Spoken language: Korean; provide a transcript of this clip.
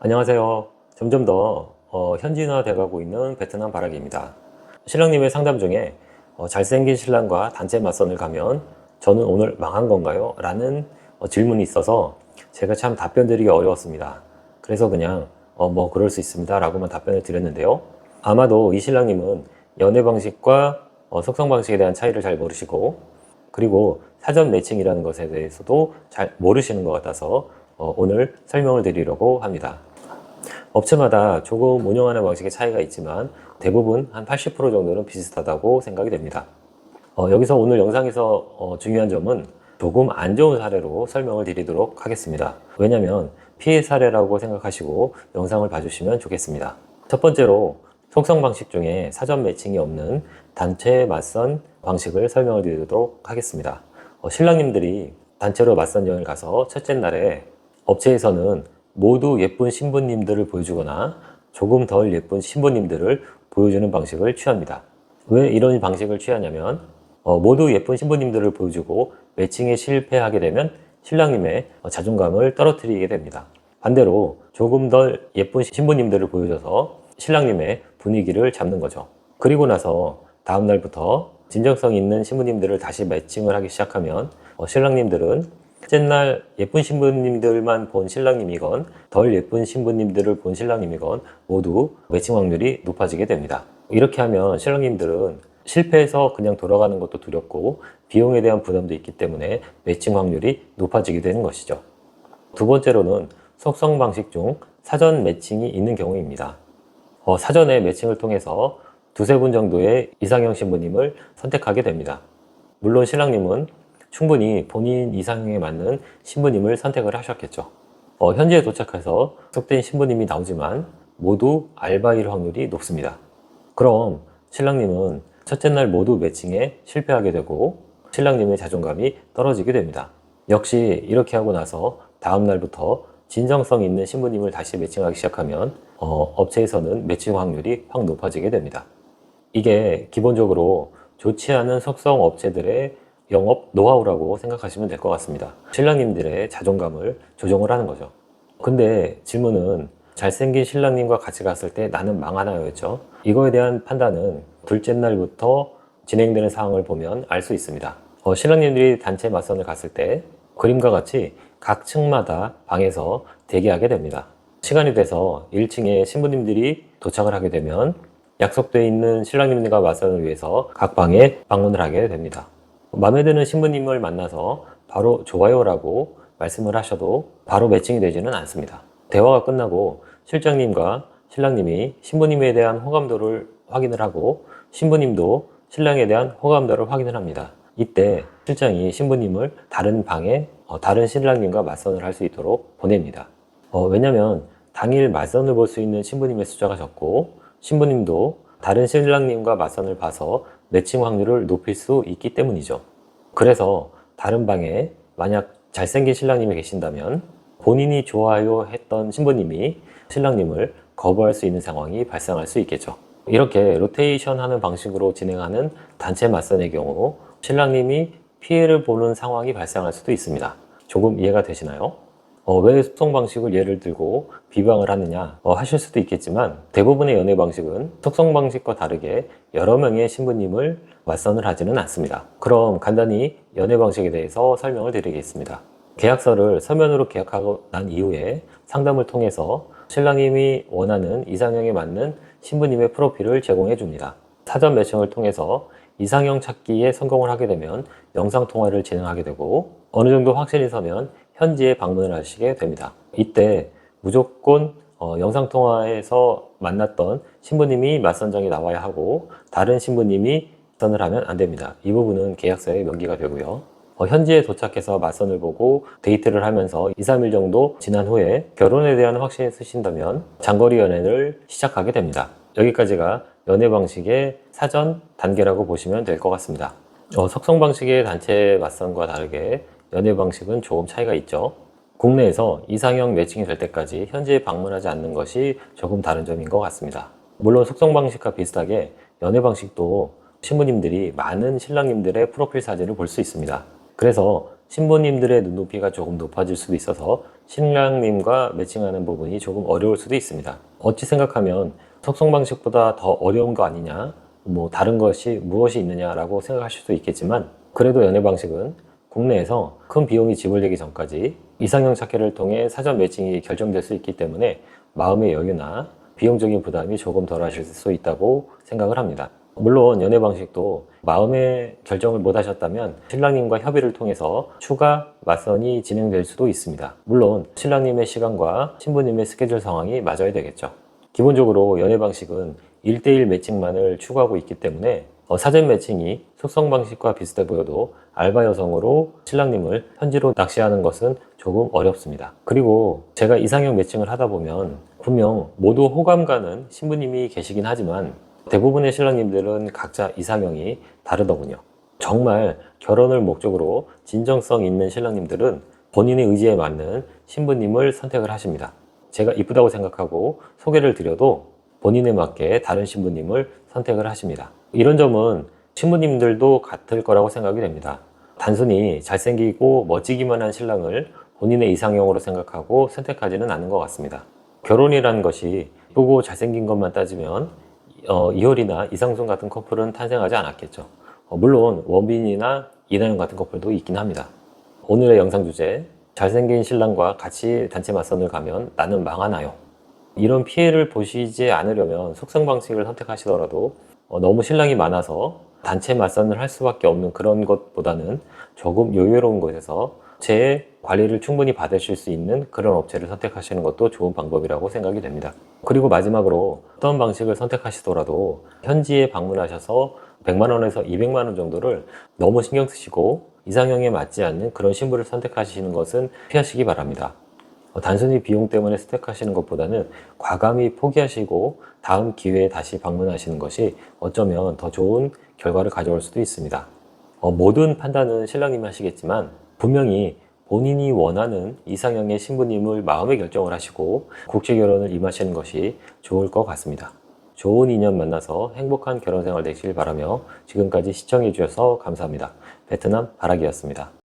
안녕하세요. 점점 더 현지화돼 가고 있는 베트남 바라기입니다. 신랑님의 상담 중에 잘생긴 신랑과 단체 맞선을 가면 저는 오늘 망한 건가요? 라는 질문이 있어서 제가 참 답변 드리기 어려웠습니다. 그래서 그냥 뭐 그럴 수 있습니다 라고만 답변을 드렸는데요. 아마도 이 신랑님은 연애 방식과 속성 방식에 대한 차이를 잘 모르시고, 그리고 사전 매칭이라는 것에 대해서도 잘 모르시는 것 같아서 오늘 설명을 드리려고 합니다. 업체마다 조금 운영하는 방식의 차이가 있지만 대부분 한 80% 정도는 비슷하다고 생각이 됩니다. 여기서 오늘 영상에서 중요한 점은 조금 안 좋은 사례로 설명을 드리도록 하겠습니다. 왜냐하면 피해 사례라고 생각하시고 영상을 봐주시면 좋겠습니다. 첫 번째로 속성 방식 중에 사전 매칭이 없는 단체 맞선 방식을 설명을 드리도록 하겠습니다. 신랑님들이 단체로 맞선 여행을 가서 첫째 날에 업체에서는 모두 예쁜 신부님들을 보여주거나 조금 덜 예쁜 신부님들을 보여주는 방식을 취합니다. 왜 이런 방식을 취하냐면 모두 예쁜 신부님들을 보여주고 매칭에 실패하게 되면 신랑님의 자존감을 떨어뜨리게 됩니다. 반대로 조금 덜 예쁜 신부님들을 보여줘서 신랑님의 분위기를 잡는 거죠. 그리고 나서 다음 날부터 진정성 있는 신부님들을 다시 매칭을 하기 시작하면 신랑님들은 첫째 날 예쁜 신부님들만 본 신랑님이건 덜 예쁜 신부님들을 본 신랑님이건 모두 매칭 확률이 높아지게 됩니다. 이렇게 하면 신랑님들은 실패해서 그냥 돌아가는 것도 두렵고 비용에 대한 부담도 있기 때문에 매칭 확률이 높아지게 되는 것이죠. 두 번째로는 속성 방식 중 사전 매칭이 있는 경우입니다. 사전에 매칭을 통해서 두세 분 정도의 이상형 신부님을 선택하게 됩니다. 물론 신랑님은 충분히 본인 이상형에 맞는 신부님을 선택을 하셨겠죠. 현지에 도착해서 약속된 신부님이 나오지만 모두 알바일 확률이 높습니다. 그럼 신랑님은 첫째 날 모두 매칭에 실패하게 되고 신랑님의 자존감이 떨어지게 됩니다. 역시 이렇게 하고 나서 다음 날부터 진정성 있는 신부님을 다시 매칭하기 시작하면 업체에서는 매칭 확률이 확 높아지게 됩니다. 이게 기본적으로 좋지 않은 속성 업체들의 영업 노하우라고 생각하시면 될 것 같습니다. 신랑님들의 자존감을 조정을 하는 거죠. 근데 질문은 잘생긴 신랑님과 같이 갔을 때 나는 망하나요? 였죠. 이거에 대한 판단은 둘째 날부터 진행되는 상황을 보면 알 수 있습니다. 신랑님들이 단체 맞선을 갔을 때 그림과 같이 각 층마다 방에서 대기하게 됩니다. 시간이 돼서 1층에 신부님들이 도착을 하게 되면 약속되어 있는 신랑님들과 맞선을 위해서 각 방에 방문을 하게 됩니다. 마음에 드는 신부님을 만나서 바로 좋아요라고 말씀을 하셔도 바로 매칭이 되지는 않습니다. 대화가 끝나고 실장님과 신랑님이 신부님에 대한 호감도를 확인을 하고 신부님도 신랑에 대한 호감도를 확인을 합니다. 이때 실장이 신부님을 다른 방에 다른 신랑님과 맞선을 할 수 있도록 보냅니다. 왜냐면 당일 맞선을 볼 수 있는 신부님의 숫자가 적고 신부님도 다른 신랑님과 맞선을 봐서 매칭 확률을 높일 수 있기 때문이죠. 그래서 다른 방에 만약 잘생긴 신랑님이 계신다면 본인이 좋아요 했던 신부님이 신랑님을 거부할 수 있는 상황이 발생할 수 있겠죠. 이렇게 로테이션 하는 방식으로 진행하는 단체 맞선의 경우 신랑님이 피해를 보는 상황이 발생할 수도 있습니다. 조금 이해가 되시나요? 왜 속성 방식을 예를 들고 비방을 하느냐 하실 수도 있겠지만 대부분의 연애 방식은 속성 방식과 다르게 여러 명의 신부님을 맞선을 하지는 않습니다. 그럼 간단히 연애 방식에 대해서 설명을 드리겠습니다. 계약서를 서면으로 계약하고 난 이후에 상담을 통해서 신랑님이 원하는 이상형에 맞는 신부님의 프로필을 제공해 줍니다. 사전 매칭을 통해서 이상형 찾기에 성공을 하게 되면 영상통화를 진행하게 되고 어느 정도 확신이 서면 현지에 방문을 하시게 됩니다. 이때 무조건 영상통화에서 만났던 신부님이 맞선장에 나와야 하고 다른 신부님이 맞선을 하면 안 됩니다. 이 부분은 계약서에 명기가 되고요. 현지에 도착해서 맞선을 보고 데이트를 하면서 2, 3일 정도 지난 후에 결혼에 대한 확신이 쓰신다면 장거리 연애를 시작하게 됩니다. 여기까지가 연애 방식의 사전 단계라고 보시면 될 것 같습니다. 속성 방식의 단체 맞선과 다르게 연애 방식은 조금 차이가 있죠. 국내에서 이상형 매칭이 될 때까지 현지에 방문하지 않는 것이 조금 다른 점인 것 같습니다. 물론 속성 방식과 비슷하게 연애 방식도 신부님들이 많은 신랑님들의 프로필 사진을 볼 수 있습니다. 그래서 신부님들의 눈높이가 조금 높아질 수도 있어서 신랑님과 매칭하는 부분이 조금 어려울 수도 있습니다. 어찌 생각하면 속성 방식보다 더 어려운 거 아니냐, 다른 것이 무엇이 있느냐라고 생각하실 수도 있겠지만, 그래도 연애 방식은 국내에서 큰 비용이 지불되기 전까지 이상형 찾기를 통해 사전 매칭이 결정될 수 있기 때문에 마음의 여유나 비용적인 부담이 조금 덜 하실 수 있다고 생각을 합니다. 물론 연애 방식도 마음의 결정을 못 하셨다면 신랑님과 협의를 통해서 추가 맞선이 진행될 수도 있습니다. 물론 신랑님의 시간과 신부님의 스케줄 상황이 맞아야 되겠죠. 기본적으로 연애 방식은 1대1 매칭만을 추구하고 있기 때문에 사전 매칭이 속성 방식과 비슷해 보여도 알바 여성으로 신랑님을 현지로 낚시하는 것은 조금 어렵습니다. 그리고 제가 이상형 매칭을 하다 보면 분명 모두 호감 가는 신부님이 계시긴 하지만 대부분의 신랑님들은 각자 이상형이 다르더군요. 정말 결혼을 목적으로 진정성 있는 신랑님들은 본인의 의지에 맞는 신부님을 선택을 하십니다. 제가 이쁘다고 생각하고 소개를 드려도 본인에 맞게 다른 신부님을 선택을 하십니다. 이런 점은 신부님들도 같을 거라고 생각이 됩니다. 단순히 잘생기고 멋지기만 한 신랑을 본인의 이상형으로 생각하고 선택하지는 않는 것 같습니다. 결혼이라는 것이 예쁘고 잘생긴 것만 따지면 이효리나 이상순 같은 커플은 탄생하지 않았겠죠. 물론 원빈이나 이나영 같은 커플도 있긴 합니다. 오늘의 영상 주제, 잘생긴 신랑과 같이 단체 맞선을 가면 나는 망하나요? 이런 피해를 보시지 않으려면 속성 방식을 선택하시더라도 너무 신랑이 많아서 단체 맞선을 할 수밖에 없는 그런 것보다는 조금 여유로운 곳에서 제 관리를 충분히 받으실 수 있는 그런 업체를 선택하시는 것도 좋은 방법이라고 생각이 됩니다. 그리고 마지막으로 어떤 방식을 선택하시더라도 현지에 방문하셔서 100만 원에서 200만 원 정도를 너무 신경 쓰시고 이상형에 맞지 않는 그런 신부를 선택하시는 것은 피하시기 바랍니다. 단순히 비용 때문에 선택하시는 것보다는 과감히 포기하시고 다음 기회에 다시 방문하시는 것이 어쩌면 더 좋은 결과를 가져올 수도 있습니다. 모든 판단은 신랑님이 하시겠지만 분명히 본인이 원하는 이상형의 신부님을 마음의 결정을 하시고 국제 결혼을 임하시는 것이 좋을 것 같습니다. 좋은 인연 만나서 행복한 결혼 생활 되시길 바라며 지금까지 시청해 주셔서 감사합니다. 베트남 바라기였습니다.